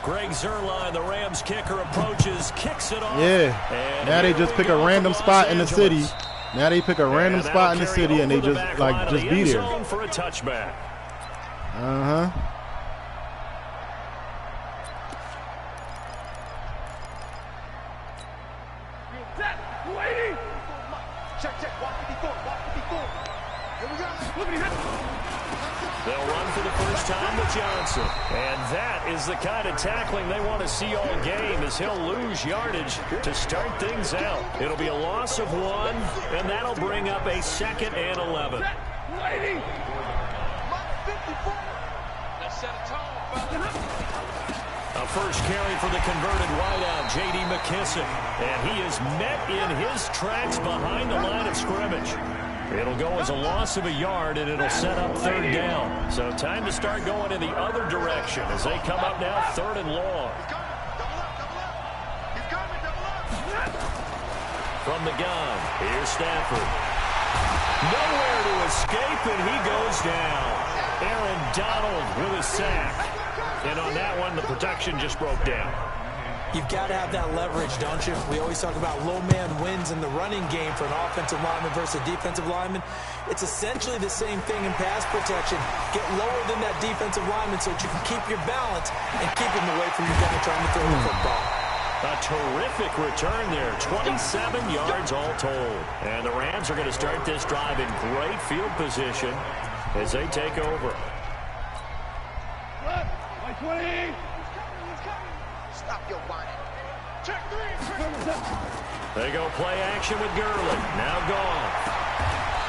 Greg Zuerlein, the Rams kicker, approaches, kicks it off. Yeah. Now they just pick a random spot in the city. Now they pick a random spot in the city and they just be there. For a touchback. They'll run for the first time with Johnson. And that is the kind of tackling they want to see all game, as he'll lose yardage to start things out. It'll be a loss of 1, and that'll bring up a 2nd and 11. A first carry for the converted wideout, J.D. McKissick. And he is met in his tracks behind the line of scrimmage. It'll go as a loss of a yard, and it'll set up 3rd down. So time to start going in the other direction as they come up now 3rd and long. From the gun, here's Stafford. Nowhere to escape, and he goes down. Aaron Donald with a sack. And on that one, the protection just broke down. You've got to have that leverage, don't you? We always talk about low man wins in the running game for an offensive lineman versus a defensive lineman. It's essentially the same thing in pass protection. Get lower than that defensive lineman so that you can keep your balance and keep him away from you guy trying to throw the football. A terrific return there, 27 yards all told. And the Rams are going to start this drive in great field position as they take over. They go play action with Gurley. Now gone.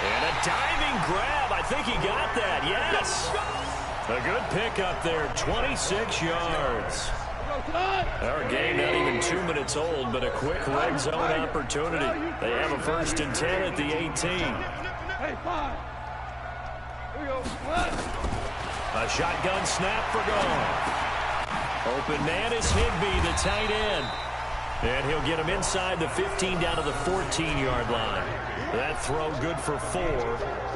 And a diving grab. I think he got that. Yes. A good pickup there. 26 yards. Our game not even 2 minutes old, but a quick red zone opportunity. They have a 1st and 10 at the 18. A shotgun snap for goal. Open man is Higbee, the tight end. And he'll get him inside the 15 down to the 14-yard line. That throw good for 4.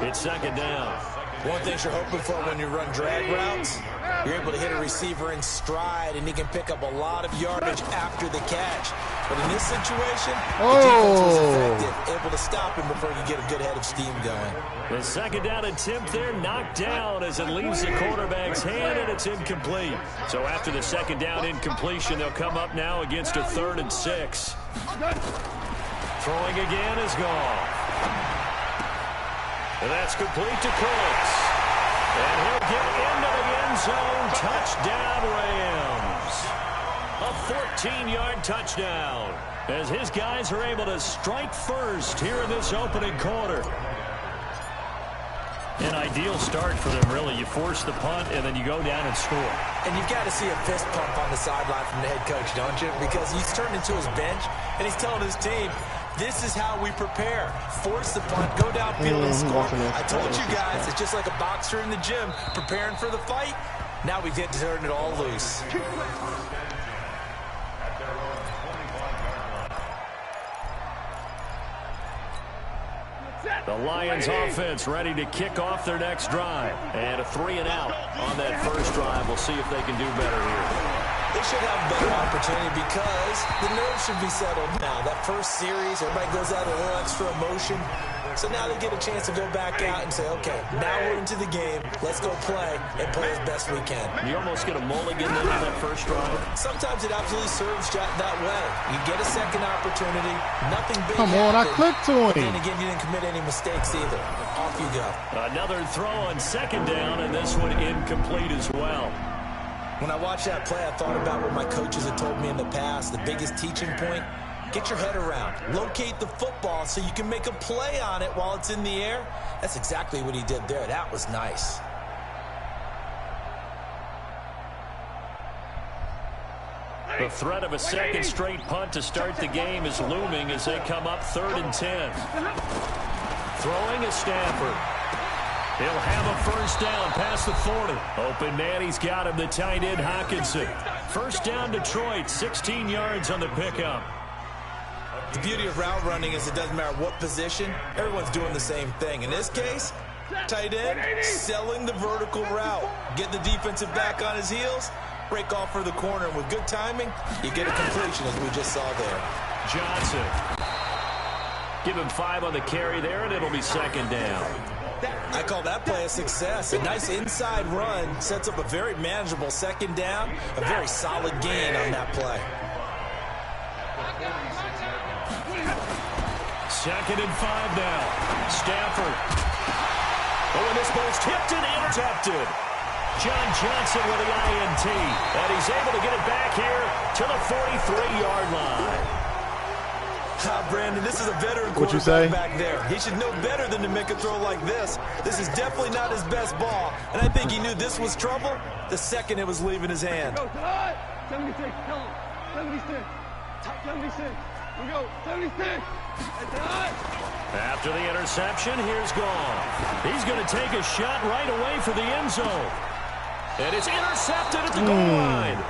It's 2nd down. One thing you're hoping for when you run drag routes, you're able to hit a receiver in stride, and he can pick up a lot of yardage after the catch. But in this situation, the defense was effective, able to stop him before he get a good head of steam going. The 2nd down attempt there knocked down as it leaves the quarterback's hand, and it's incomplete. So after the 2nd down incompletion, they'll come up now against a 3rd and 6. Throwing again is gone. And that's complete to Cooks. And he'll get into the end zone. Touchdown, Rams. A 14-yard touchdown as his guys are able to strike first here in this opening quarter. An ideal start for them, really. You force the punt, and then you go down and score. And you've got to see a fist pump on the sideline from the head coach, don't you? Because he's turned into his bench, and he's telling his team, this is how we prepare. Force the punt, go downfield and score. I told you guys, it's just like a boxer in the gym preparing for the fight. Now we get to turn it all loose. The Lions offense ready to kick off their next drive. And a 3 and out on that first drive. We'll see if they can do better here. They should have a better opportunity because the nerves should be settled now. That first series, everybody goes out a little extra emotion. So now they get a chance to go back out and say, okay, now we're into the game. Let's go play and play as best we can. You almost get a mulligan on that first drive. Sometimes it absolutely serves that way. You get a second opportunity. Nothing big Come on, I clicked to him. But then again, you didn't commit any mistakes either. Off you go. Another throw on 2nd down, and this one incomplete as well. When I watched that play, I thought about what my coaches had told me in the past. The biggest teaching point, get your head around. Locate the football so you can make a play on it while it's in the air. That's exactly what he did there. That was nice. The threat of a second straight punt to start the game is looming as they come up 3rd and 10. Throwing is Stafford. He'll have a first down past the 40. Open man, he's got him, the tight end Hockenson. First down Detroit, 16 yards on the pickup. The beauty of route running is it doesn't matter what position, everyone's doing the same thing. In this case, Tight end, selling the vertical route. Get the defensive back on his heels, break off for the corner. And with good timing, you get a completion, as we just saw there. Johnson. Give him 5 on the carry there, and it'll be second down. I call that play a success. A nice inside run sets up a very manageable second down. A very solid gain on that play. Second and 5 now. Stafford. Oh, and this ball's tipped and intercepted. John Johnson with the INT. And he's able to get it back here to the 43-yard line. Brandon, this is a veteran What you say? Back there. He should know better than to make a throw like this. This is definitely not his best ball. And I think he knew this was trouble the second it was leaving his hand. 76, tell him. 76. 76. We go. 76. After the interception, here's Gone. He's going to take a shot right away for the end zone. And it's intercepted at the goal line.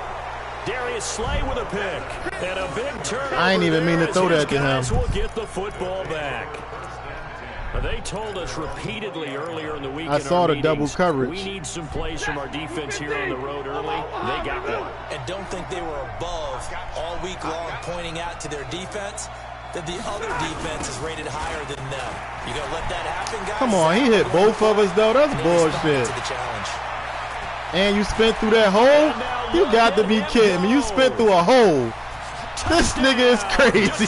Darius Slay with a pick. And a big turnover. I ain't even mean to throw that to him. Will get the football back. They told us repeatedly earlier in the week. I saw the double coverage. We need some plays from our defense here on the road early. They got one. And don't think they were above all week long, pointing out to their defense that the other defense is rated higher than them. You gonna let that happen, guys? Come on, he hit both of us though. That's bullshit. And you spent through that hole? You got to be kidding me. You spent through a hole. This nigga is crazy.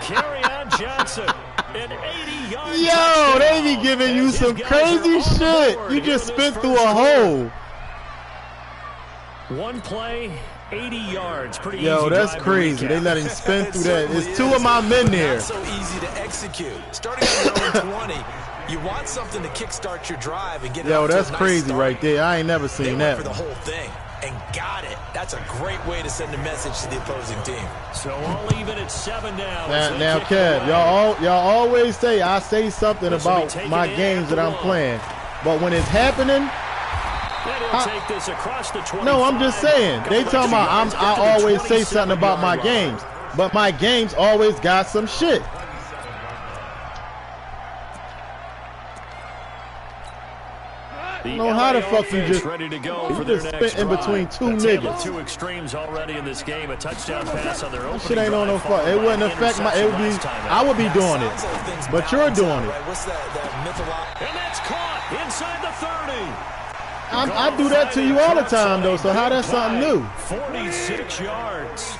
Carry on Johnson. An 80-yard Yo, they be giving you some crazy shit. You just spent through a hole. One play, 80 yards. Pretty easy. Yo, that's crazy. They let him spin through that. It's 2 of my men there. Not so easy to execute. Starting on your own 20, you want something to kickstart your drive and get it. Yo, that's that's crazy right there. I ain't never seen that. For the whole thing and got it. That's a great way to send a message to the opposing team. So I'll leave it at 7 now. Now, Kev, y'all always say I say something about my games that I'm playing, but when it's happening, take this across the 25. no, I'm just saying. They talking about I always say something about my games, but my games always got some shit. Know how the fuck you just ready to go for just spit in between 2 niggas. 2 extremes already in this game. A touchdown pass on their own. Shit ain't on no fuck. It wouldn't affect my. It would be. I would be doing it, but you're doing it. What's that and that's caught inside the 30. I do that to you all the time though. So how that's something new? 46 yards.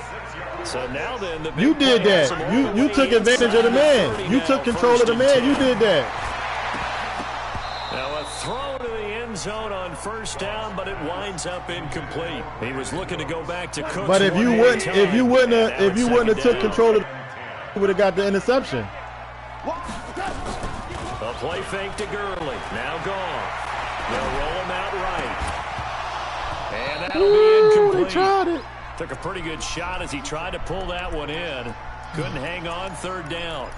So now then, you did that. You took advantage of the man. You took control of the man. You did that. Now a throw to the end zone on first down, but it winds up incomplete. He was looking to go back to Cooks. But if you wouldn't have took control of, you would have got the interception. A play fake to Gurley. Now gone. They'll roll him out right. And that'll be incomplete. They tried it. Took a pretty good shot as he tried to pull that one in. Couldn't hang on third down.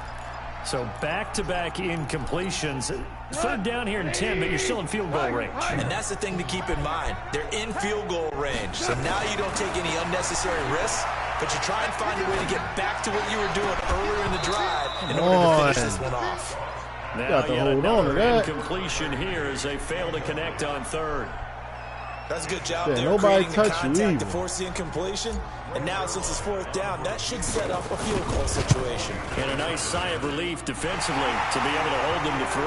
So back-to-back incompletions. Third down here in 10, but you're still in field goal range. And that's the thing to keep in mind. They're in field goal range. So now you don't take any unnecessary risks, but you try and find a way to get back to what you were doing earlier in the drive in order to finish this one off. Now got to yet hold on to that. Incompletion here as they fail to connect on third. That's a good job Yeah, there. nobody Creating the touched you contact either. to force the incompletion. And now, since it's fourth down, that should set up a field goal situation. And a nice sigh of relief defensively to be able to hold them to 3.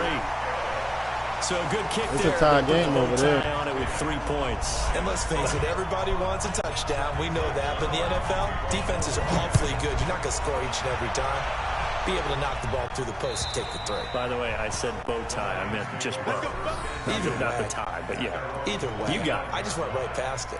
So a good kick It's there. a tie game over there. On it with 3 points. And let's face it, everybody wants a touchdown. We know that. But in the NFL, defenses are awfully good. You're not going to score each and every time. Be able to knock the ball through the post and take the 3. By the way, I said bow tie. I meant just bow. Not the tie, but yeah. Either way. You got it. I just went right past it.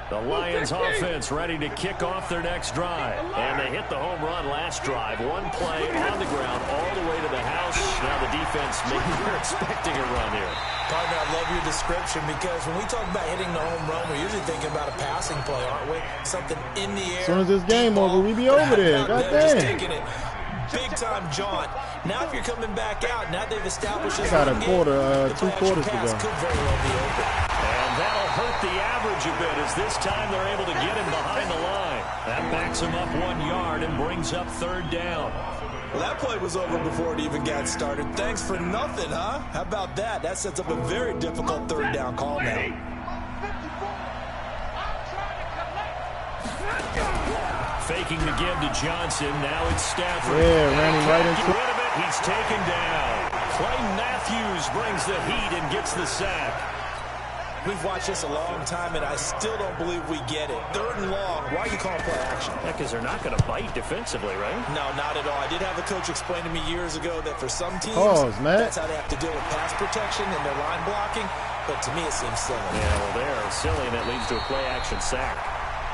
The Lions offense ready to kick off their next drive. And they hit the home run last drive. One play on the ground all the way to the house. Now the defense, maybe they're expecting a run here. Partner, I love your description because when we talk about hitting the home run, we're usually thinking about a passing play, aren't we? Something in the air. As soon as this game over, we be over there. God Just damn. taking it. Big time jaunt. Now if you're coming back out, now they've established this Got a run quarter, game, 2 quarters to pass go. could very well be open. And that'll hurt the average a bit as this time they're able to get him behind the line. That backs him up 1 yard and brings up third down. Well, that play was over before it even got started. Thanks for nothing, huh? How about that? That sets up a very difficult third down call now. Faking the give to Johnson. Now it's Stafford. Yeah, ran him right into it. He's taken down. Clay Matthews brings the heat and gets the sack. We've watched this a long time, and I still don't believe we get it. Third and long. Why are you calling play action? Yeah, because they're not going to bite defensively, right? No, not at all. I did have a coach explain to me years ago that for some teams, that's how they have to deal with pass protection and their line blocking. But to me, it seems silly. Yeah, well, they're silly, and that leads to a play action sack.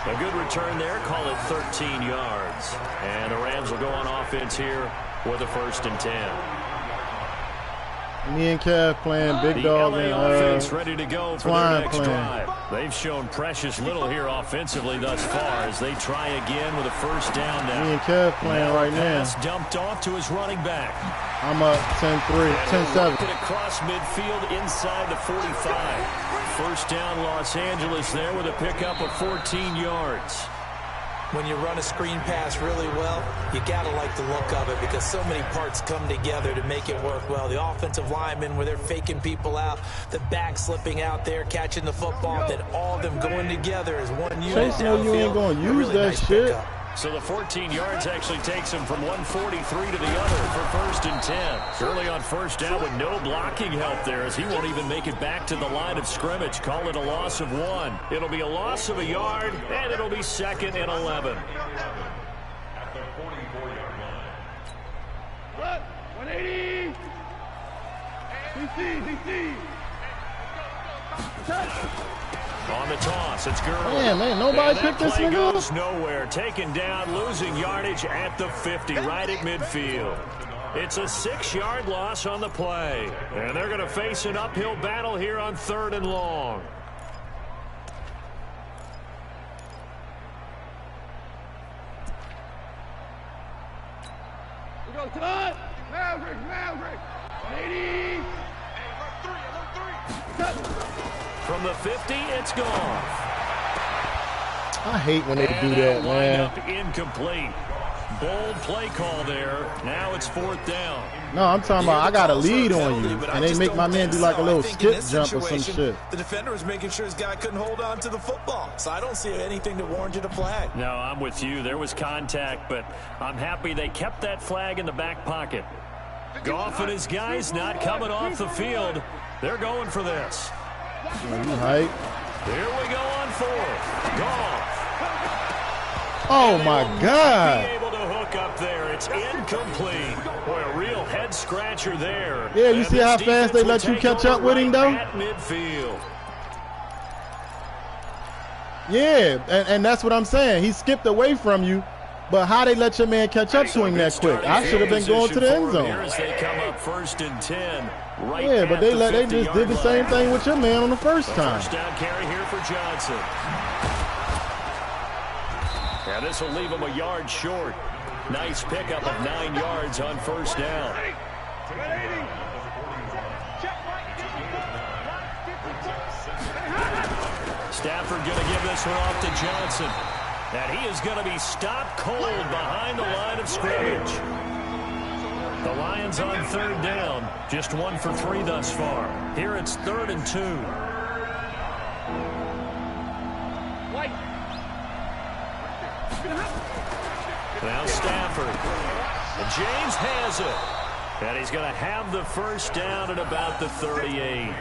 A good return there. Call it 13 yards. And the Rams will go on offense here with a 1st and 10. Me and Kev playing big dog and offense ready to go for their next playing. drive. They've shown precious little here offensively thus far as they try again with a 1st down now. Me and Kev playing right now. Pass dumped off to his running back. I'm up 10-3, 10-7. Across midfield inside the 45. 1st down Los Angeles there with a pickup of 14 yards. When you run a screen pass really well, you got to like the look of it because so many parts come together to make it work well. The offensive linemen, where they're faking people out, the back slipping out there, catching the football, then all of them going together as one unit. Chase, no, you ain't going to use really that shit. Pickup. So the 14 yards actually takes him from 143 to the other for 1st and 10. Early on 1st down with no blocking help there as he won't even make it back to the line of scrimmage. Call it a loss of 1. It'll be a loss of a yard, and it'll be 2nd and 11. At the 44-yard line. 180. DC. On the toss, it's Gurley. Man, nobody picked this nigga up. Goes nowhere. Taken down, losing yardage at the 50, right at midfield. It's a 6-yard loss on the play. And they're going to face an uphill battle here on 3rd and long. We go to Maverick. 180. From the 50, it's gone. I hate when they do that, man. Incomplete. Bold play call there. Now it's 4th down. No, I'm talking about I got a lead on you, and they make my man do like a little skip jump or some shit. The defender was making sure his guy couldn't hold on to the football, so I don't see anything to warrant you to flag. No, I'm with you. There was contact, but I'm happy they kept that flag in the back pocket. Goff and his guys not coming off the field. They're going for this. Right. Here we go on 4th. Goff. Oh my God. Be able to hook up there. It's incomplete. Boy, a real head scratcher there. Yeah, you see how fast they let you catch up with him though? At midfield. Yeah, and that's what I'm saying. He skipped away from you, but how they let your man catch up to him that quick? I should have been going to the end zone. They come up 1st and 10. Right, yeah, but they just did the same thing with your man on the first time. 1st down carry here for Johnson. Yeah, this will leave him a yard short. Nice pickup of 9 yards on 1st down. Stafford going to give this one off to Johnson. And he is going to be stopped cold behind the line of scrimmage. The Lions on 3rd down. Just 1 for 3 thus far. Here it's 3rd and 2. Now Stafford. And James has it. And he's going to have the 1st down at about the 38.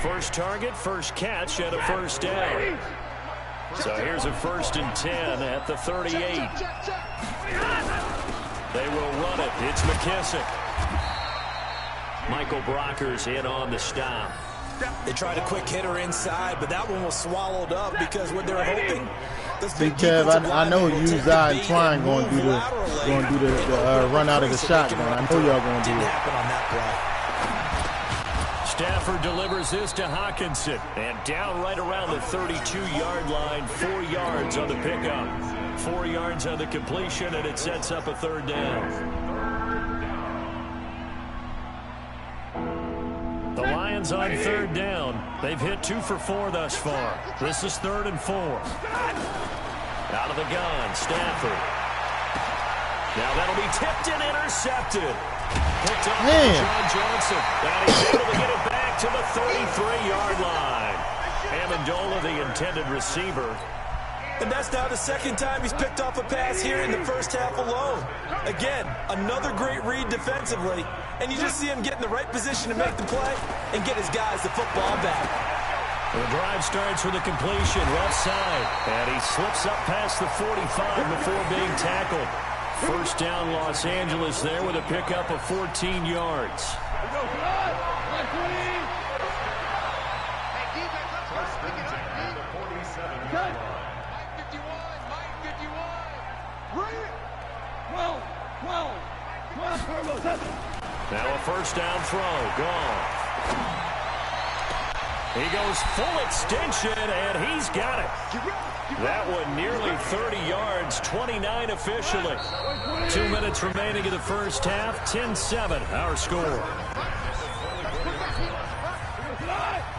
First target, first catch at a 1st down. So here's a 1st and 10 at the 38. They will run it. It's McKissick. Michael Brocker's in on the stop. They tried a quick hitter inside, but that one was swallowed up because what they're hoping. Big Kev, I know Uzziah and Twine going to do the run out of the shotgun. I know y'all going to do it. Stafford delivers this to Hawkinson, and down right around the 32-yard line, 4 yards on the pickup, 4 yards on the completion, and it sets up a 3rd down. The Lions on 3rd down. They've hit 2 for 4 thus far. This is 3rd and 4. Out of the gun, Stafford. Now that'll be tipped and intercepted. Picked up by John Johnson. And he's able to get it back to the 33-yard line. Amendola, the intended receiver. And that's now the second time he's picked off a pass here in the first half alone. Again, another great read defensively. And you just see him get in the right position to make the play and get his guys the football back. The drive starts with a completion, left side. And he slips up past the 45 before being tackled. First down, Los Angeles there with a pickup of 14 yards. Now a first down throw, gone. He goes full extension, and he's got it. That one nearly 30 yards, 29 officially. 2 minutes remaining in the first half, 10-7, our score.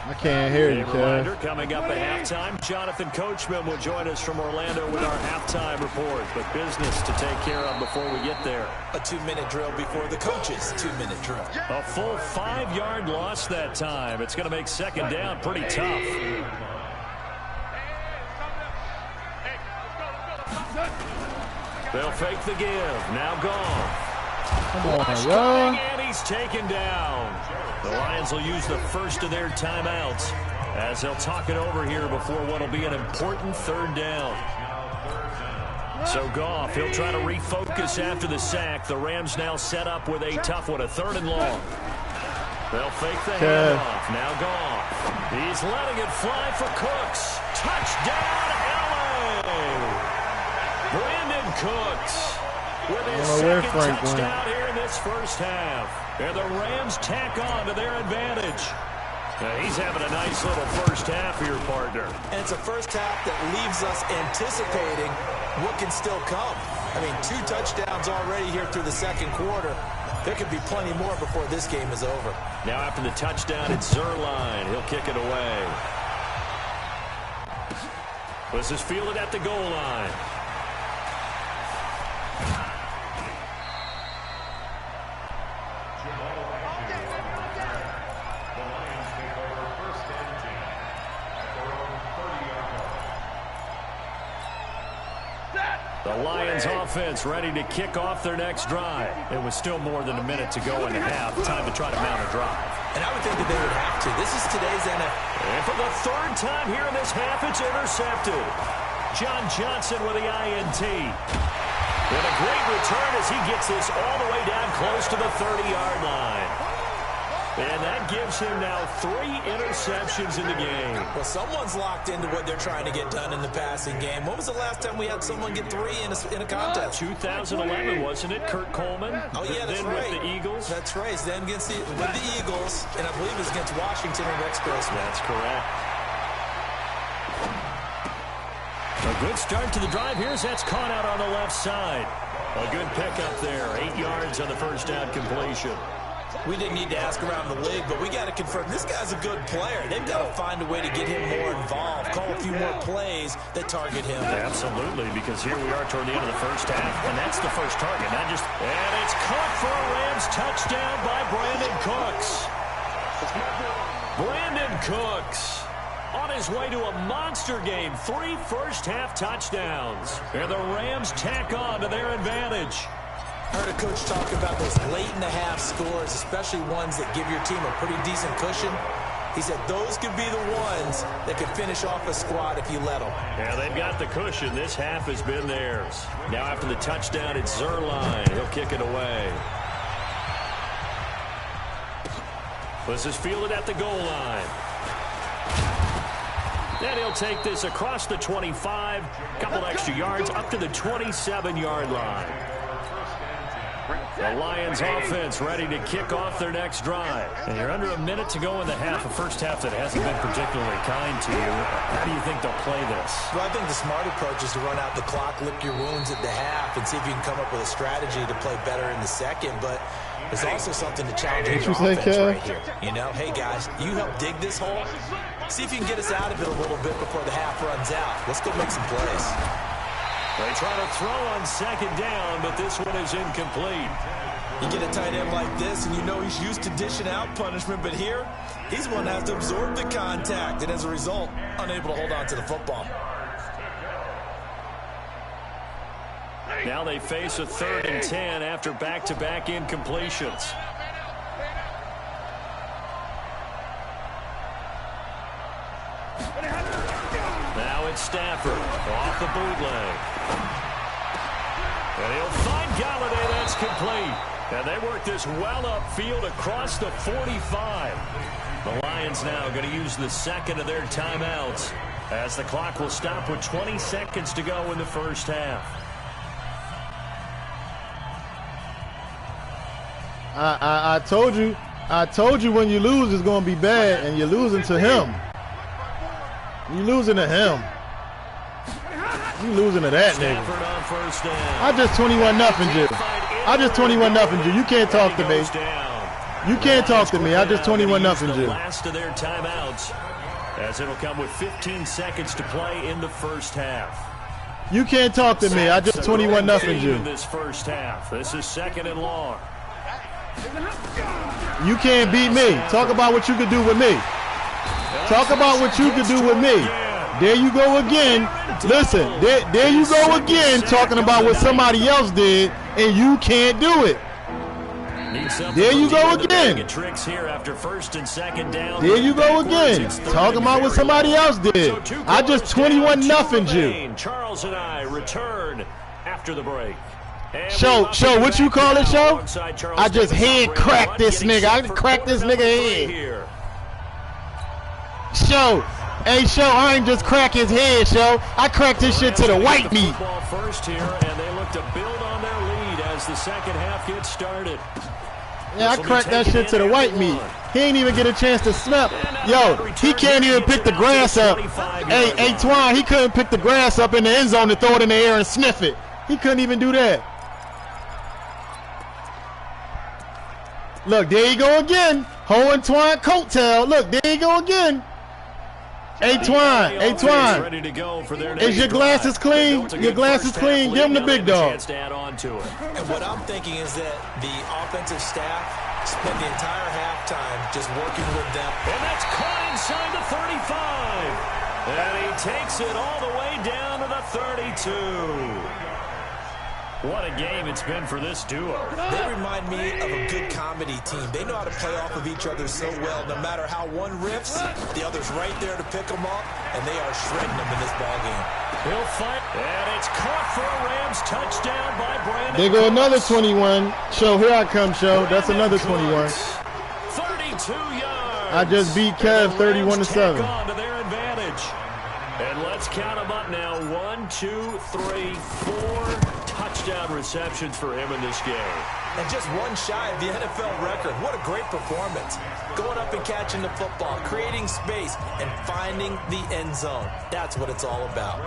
I can't hear you, Reminder, coming up at halftime, Jonathan Coachman will join us from Orlando with our halftime report. But business to take care of before we get there. A 2-minute drill before the coach's 2-minute drill. A full 5-yard loss that time. It's going to make second down pretty tough. They'll fake the give. Now gone. Come on, coming, and he's taken down. The Lions will use the first of their timeouts as they'll talk it over here before what will be an important third down. So Goff, he'll try to refocus after the sack. The Rams now set up with a tough one, a 3rd and long. They'll fake the handoff. Now Goff. He's letting it fly for Cooks. Touchdown, LA! Brandon Cooks with his second touchdown here in this first half. And the Rams tack on to their advantage. Now he's having a nice little first half here, partner. And it's a first half that leaves us anticipating what can still come. I mean, 2 touchdowns already here through the second quarter. There could be plenty more before this game is over. Now after the touchdown, it's Zerline. He'll kick it away. This is fielded at the goal line. The Lions offense ready to kick off their next drive. It was still more than a minute to go in the half. Time to try to mount a drive. And I would think that they would have to. This is today's NFL. And for the 3rd time here in this half, it's intercepted. John Johnson with the INT. And a great return as he gets this all the way down close to the 30-yard line. And that gives him now 3 interceptions in the game. Well, someone's locked into what they're trying to get done in the passing game. When was the last time we had someone get 3 in a contest? 2011, wasn't it? Kurt Coleman. Oh, yeah, that's then right. With the Eagles. That's right. Then with the Eagles, and I believe it was against Washington and Rex Grossman. That's correct. A good start to the drive here as that's caught out on the left side. A good pickup there. 8 yards on the first down completion. We didn't need to ask around the league, but we got to confirm this guy's a good player. They've got to find a way to get him more involved, call a few more plays that target him. Absolutely, because here we are toward the end of the first half, and that's the first target. And it's caught for a Rams touchdown by Brandon Cooks. Brandon Cooks on his way to a monster game. 3 first-half touchdowns. And the Rams tack on to their advantage. I heard a coach talk about those late-in-the-half scores, especially ones that give your team a pretty decent cushion. He said those could be the ones that could finish off a squad if you let them. Yeah, they've got the cushion. This half has been theirs. Now after the touchdown, it's Zerline. He'll kick it away. This is fielded at the goal line. And he'll take this across the 25, couple extra yards, up to the 27-yard line. The Lions offense ready to kick off their next drive. And you're under a minute to go in the half, a first half that hasn't been particularly kind to you. How do you think they'll play this? Well, I think the smart approach is to run out the clock, lick your wounds at the half, and see if you can come up with a strategy to play better in the second. But there's also something to challenge your offense right here. You know, hey, guys, you help dig this hole. See if you can get us out of it a little bit before the half runs out. Let's go make some plays. They try to throw on second down, but this one is incomplete. You get a tight end like this, and you know he's used to dishing out punishment, but here, he's one that has to absorb the contact, and as a result, unable to hold on to the football. Now they face a 3rd and 10 after back-to-back incompletions. Now it's Stafford off the bootleg. And he'll find Galladay. That's complete. And they work this well upfield across the 45. The Lions now going to use the second of their timeouts as the clock will stop with 20 seconds to go in the first half. I told you when you lose it's going to be bad, and you're losing to him. You're losing to him. You losing to that nigga. I just 21-0 you. I just 21-0 you. You can't talk to me. You can't talk to me. I just 21-0 you. Last of their timeouts, as it'll come with 15 seconds to play in the first half. You can't talk to me. I just 21-0 you. In this first half, this is 2nd and long. You can't beat me. Talk about what you could do with me. Talk about what you could do with me. There you go again. Listen, there you go again talking about what somebody else did, and you can't do it. There you go again. There you go again. Talking about what somebody else did. I just 21-0 you. Charles and I return after the break. Show, what you call it, Show? I just head cracked this nigga. I cracked this nigga head. Show, hey, Show, I ain't just crack his head, Show. I cracked this shit to the white meat. First here, and they look to build on their lead as the second half gets started. Yeah, I cracked that shit to the white meat. He ain't even get a chance to smell. Yo, he can't even pick the grass up. Hey, Twine, he couldn't pick the grass up in the end zone to throw it in the air and sniff it. He couldn't even do that. Look, there you go again. Ho and Twine coattail. Look, there you go again. Hey, Twine. Is your glasses clean? Your glasses clean? Give him the big dog. And what I'm thinking is that the offensive staff spent the entire halftime just working with them. And that's caught inside the 35. And he takes it all the way down to the 32. What a game it's been for this duo. They remind me of a good comedy team. They know how to play off of each other so well. No matter how one riffs, the other's right there to pick them up, and they are shredding them in this ballgame. He'll fight, and it's caught for a Rams touchdown by Brandon. There go another 21. Show, here I come, Show. That's another 21. 32 yards. I just beat Kev 31-7. On to their advantage. And let's count them up now. 1, 2, 3, 4 touchdown receptions for him in this game. And just one shy of the NFL record. What a great performance. Going up and catching the football, creating space, and finding the end zone. That's what it's all about.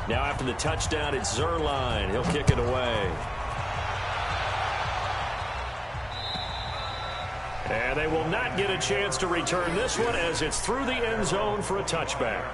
Now after the touchdown, it's Zerline. He'll kick it away. And they will not get a chance to return this one as it's through the end zone for a touchback.